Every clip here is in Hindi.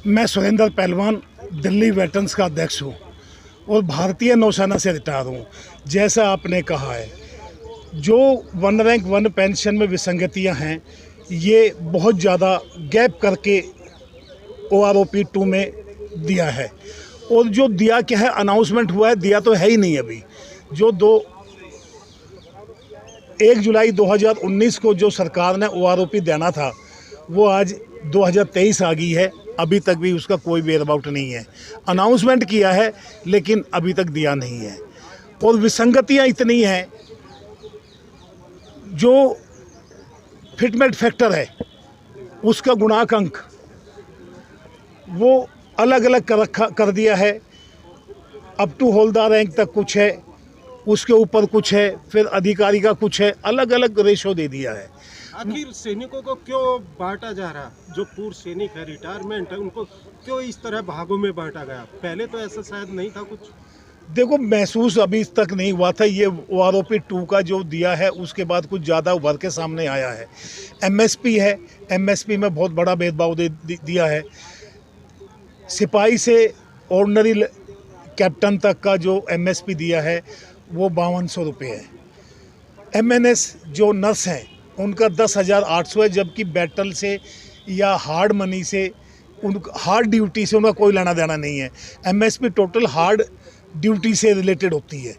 मैं सुरेंद्र पहलवान दिल्ली वेटरन्स का अध्यक्ष हूँ और भारतीय नौसेना से रिटायर हूँ। जैसा आपने कहा है, जो वन रैंक वन पेंशन में विसंगतियाँ हैं, ये बहुत ज़्यादा गैप करके OROP 2 में दिया है। और जो दिया क्या है, अनाउंसमेंट हुआ है, दिया तो है ही नहीं अभी। जो 1 जुलाई 2019 को जो सरकार ने OROP देना था, वो आज 2023 आ गई है, अभी तक भी उसका कोई वेयर अबाउट नहीं है। अनाउंसमेंट किया है लेकिन अभी तक दिया नहीं है। और विसंगतियां इतनी हैं, जो फिटमेंट फैक्टर है उसका गुणांक अंक वो अलग अलग कर दिया है। अप टू हौलदार रैंक तक कुछ है, उसके ऊपर कुछ है, फिर अधिकारी का कुछ है, अलग अलग रेशो दे दिया है। आखिर सैनिकों को क्यों बांटा जा रहा? जो पूर्व सैनिक है, रिटायरमेंट है, उनको क्यों इस तरह भागों में बांटा गया? पहले तो ऐसा शायद नहीं था कुछ। देखो, महसूस अभी तक नहीं हुआ था। ये OROP 2 का जो दिया है उसके बाद कुछ ज़्यादा उभर के सामने आया है। MSP है, MSP में बहुत बड़ा भेदभाव दिया है। सिपाही से ऑर्डिनरी कैप्टन तक का जो MSP दिया है वो 5200 रुपये है। MNS जो नर्स हैं उनका 10,800 है, जबकि बैटल से या हार्ड मनी से, उन हार्ड ड्यूटी से उनका कोई लेना देना नहीं है। MSP टोटल हार्ड ड्यूटी से रिलेटेड होती है।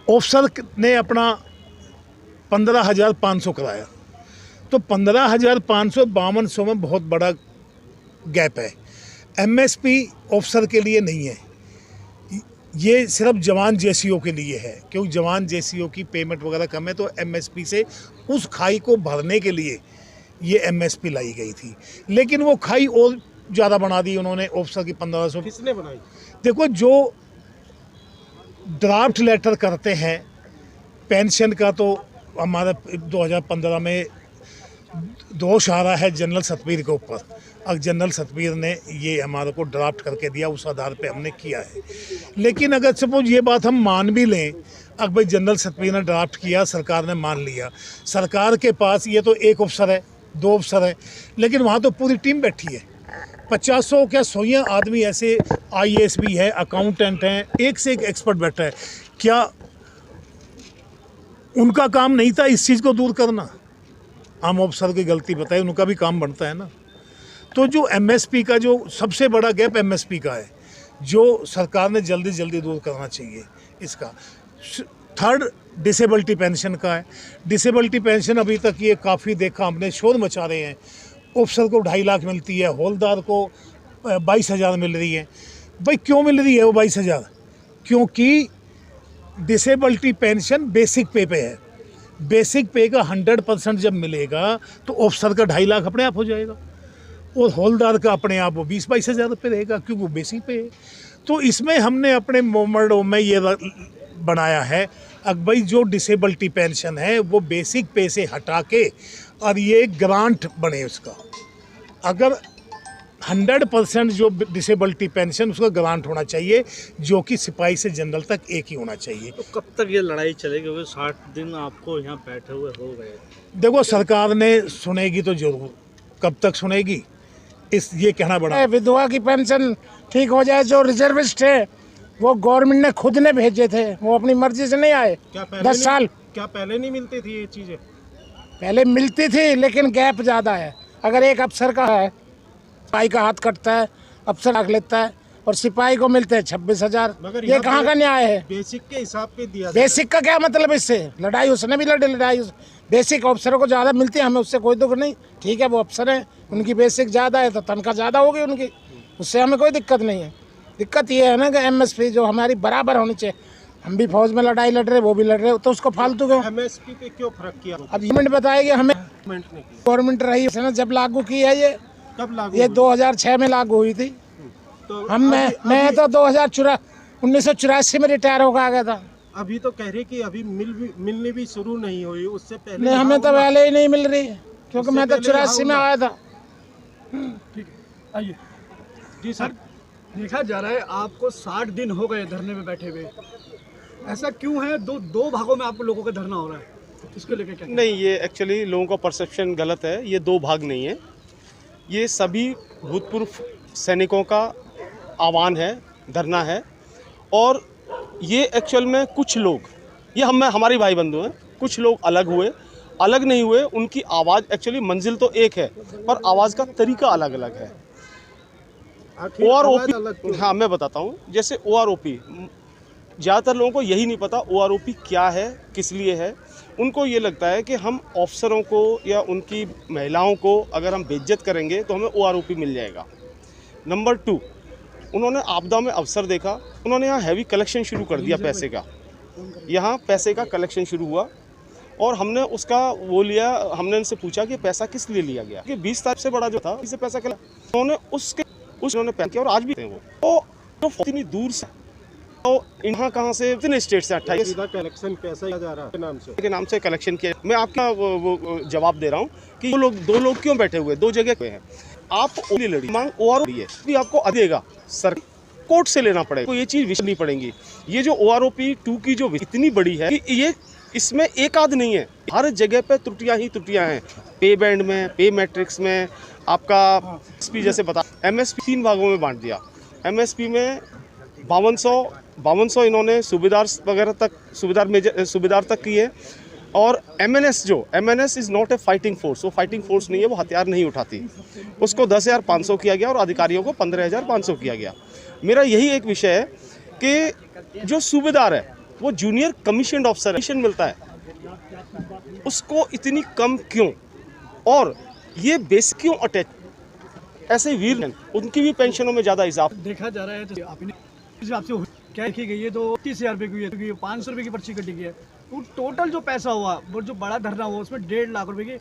ऑफिसर ने अपना 15,500 कराया, तो 15,500 5200 में बहुत बड़ा गैप है। MSP ऑफिसर के लिए नहीं है, ये सिर्फ जवान JCO के लिए है, क्योंकि जवान JCO की पेमेंट वगैरह कम है। तो MSP से उस खाई को भरने के लिए ये MSP लाई गई थी, लेकिन वो खाई और ज़्यादा बना दी उन्होंने ऑफिसर की 1500। किसने बनाई? देखो, जो ड्राफ्ट लेटर करते हैं पेंशन का, तो हमारा 2015 में दोष आ रहा है जनरल सतबीर के ऊपर। अब जनरल सतबीर ने ये हमारे को ड्राफ्ट करके दिया, उस आधार पे हमने किया है। लेकिन अगर सपोज ये बात हम मान भी लें, अब भाई जनरल सतबीर ने ड्राफ्ट किया, सरकार ने मान लिया, सरकार के पास ये तो एक अफसर है, 2 अफसर है, लेकिन वहाँ तो पूरी टीम बैठी है। 50 क्या 100 आदमी ऐसे IAS भी है, अकाउंटेंट हैं, एक से एक एक्सपर्ट बैठा है। क्या उनका काम नहीं था इस चीज़ को दूर करना? आम अफसर की गलती बताए, उनका भी काम बनता है ना। तो जो MSP का जो सबसे बड़ा गैप MSP का है, जो सरकार ने जल्दी जल्दी दूर करना चाहिए इसका। थर्ड डिसेबिलिटी पेंशन का है। डिसेबिलिटी पेंशन अभी तक ये काफ़ी देखा हमने, शोर मचा रहे हैं। ऑफिसर को 2.5 लाख मिलती है, हौलदार को 22,000 मिल रही है। भाई क्यों मिल रही है वो 22,000? क्योंकि डिसेबिलिटी पेंशन बेसिक पे है। बेसिक पे का 100% जब मिलेगा तो ऑफिसर का 2.5 लाख अपने आप हो जाएगा, और हौलदार का अपने आप वो 20-22 हज़ार रुपये रहेगा, क्योंकि वो बेसिक पे है। तो इसमें हमने अपने मोमेंटो में ये बनाया है, अब भाई जो डिसेबिलिटी पेंशन है वो बेसिक पे से हटा के और ये ग्रांट बने उसका। अगर 100% जो डिसेबिलिटी पेंशन, उसका ग्रांट होना चाहिए, जो कि सिपाही से जनरल तक एक ही होना चाहिए। तो कब तक ये लड़ाई चलेगी? 60 दिन आपको यहाँ बैठे हुए हो गए। देखो, सरकार ने सुनेगी तो जरूर, कब तक सुनेगी ये कहना बड़ा। विधवा की पेंशन ठीक हो जाए। जो रिजर्विस्ट है वो गवर्नमेंट ने खुद ने भेजे थे, वो अपनी मर्जी से नहीं आए। 10 साल क्या पहले नहीं मिलती थी ये चीज़ें? पहले मिलती थी, लेकिन गैप ज़्यादा है। अगर एक अफसर का है, सिपाही का हाथ कटता है, अफसर रख लेता है, और सिपाही को मिलते हैं 26,000। ये कहाँ का न्याय है? बेसिक के हिसाब पे दिया। बेसिक का क्या मतलब? इससे लड़ाई उसने भी लड़ी, लड़ाई बेसिक अफसरों को ज़्यादा मिलती है, हमें उससे कोई दुख नहीं। ठीक है, वो अफसर हैं, उनकी बेसिक ज़्यादा है तो तनख्वाह ज़्यादा होगी उनकी, उससे हमें कोई दिक्कत नहीं है। दिक्कत ये है ना कि MSP जो हमारी बराबर होनी चाहिए। हम भी फौज में लड़ाई लड़ रहे, वो भी लड़ रहे, तो उसको फालतू क्यों? MSP पे क्यों फर्क किया? अब गवर्नमेंट बताएगी हमें। गवर्नमेंट रही है ना जब लागू की है ये। कब लागू? ये 2006 में लागू हुई थी। तो मैं तो 1984 में रिटायर होकर आ गया था। अभी तो कह रहे कि अभी मिलनी भी शुरू नहीं हुई, उससे पहले नहीं, हमें तो पहले ही नहीं मिल रही, क्योंकि मैं तो 84 में आया था। ठीक है, आइए जी सर। देखा जा रहा है आपको 60 दिन हो गए धरने में बैठे हुए, ऐसा क्यों है? दो भागों में आप लोगों का धरना हो रहा है, इसको लेकर क्या? नहीं, ये एक्चुअली लोगों का परसेप्शन गलत है। ये 2 भाग नहीं है, ये सभी भूतपूर्व सैनिकों का आह्वान है, धरना है। और ये एक्चुअल में कुछ लोग, ये हमारे भाई बंधु हैं, कुछ लोग अलग नहीं हुए। उनकी आवाज़ एक्चुअली मंजिल तो एक है, पर आवाज़ का तरीका अलग अलग है। OROP, हाँ मैं बताता हूँ। जैसे OROP, ज़्यादातर लोगों को यही नहीं पता OROP क्या है, किस लिए है। उनको ये लगता है कि हम अफसरों को या उनकी महिलाओं को अगर हम बेइज्जत करेंगे तो हमें OROP मिल जाएगा। नंबर 2, उन्होंने आपदा में अवसर देखा, उन्होंने यहाँ हैवी कलेक्शन शुरू कर दिया पैसे का। यहाँ पैसे का कलेक्शन शुरू हुआ और हमने उसका वो लिया। हमने उनसे पूछा कि पैसा किस लिए लिया गया, कि 20 तारीख से बड़ा जो था इससे पैसा उन्होंने उन्होंने पैसा किया और आज भी वो तो इतनी दूर से, तो यहाँ कहाँ से, इतने स्टेट से 28 कलेक्शन पैसा जा रहा है के नाम से कलेक्शन किया। मैं आपका वो जवाब दे रहा हूँ कि वो लोग, 2 लोग क्यों बैठे हुए, 2 जगह पे हैं। आप ओली लड़ी मांग और है भी आपको देगा, सर कोर्ट से लेना पड़ेगा, तो ये चीज़ विचलनी पड़ेगी। ये जो OROP 2 की जो इतनी बड़ी है कि ये इसमें एक आध नहीं है, हर जगह पे त्रुटियां ही त्रुटियां हैं। पे बैंड में, पे मैट्रिक्स में, आपका MSP जैसे बता, MSP 3 भागों में बांट दिया। MSP में 5200 इन्होंने सूबेदार वगैरह तक, सूबेदार तक की है। और MNS is not a fighting force, वो फाइटिंग फोर्स नहीं है, वो हथियार नहीं उठाती, उसको 10,500 किया गया और अधिकारियों को 15,500 किया गया। मेरा यही एक विषय है कि जो सूबेदार है वो जूनियर कमीशन ऑफिसर है, मिलता है, उसको इतनी कम क्यों, और ये बेस क्यों अटैच, ऐसे वीर उनकी भी पेंशनों में ज़्यादा इजाफा देखा जा रहा है। तो आपने इस हिसाब से क्या देखी गई है, तो 30,000 रुपये की हुई है, 500 रुपये की पर्ची कटी गई है। तो टोटल जो पैसा हुआ, वो जो बड़ा धरना हुआ, उसमें 1.5 लाख रुपए की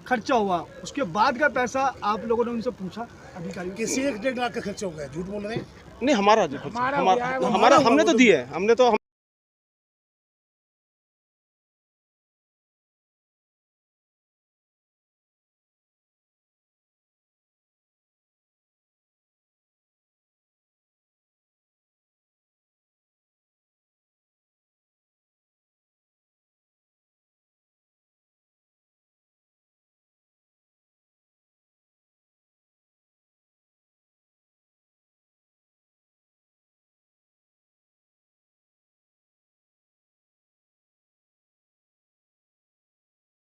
खर्चा हुआ। उसके बाद का पैसा आप लोगों ने उनसे पूछा, अधिकारियों किसी 1-1.5 लाख का खर्चा हो गया, झूठ बोल रहे हैं। नहीं, हमारा हमने तो दिया है, हमने तो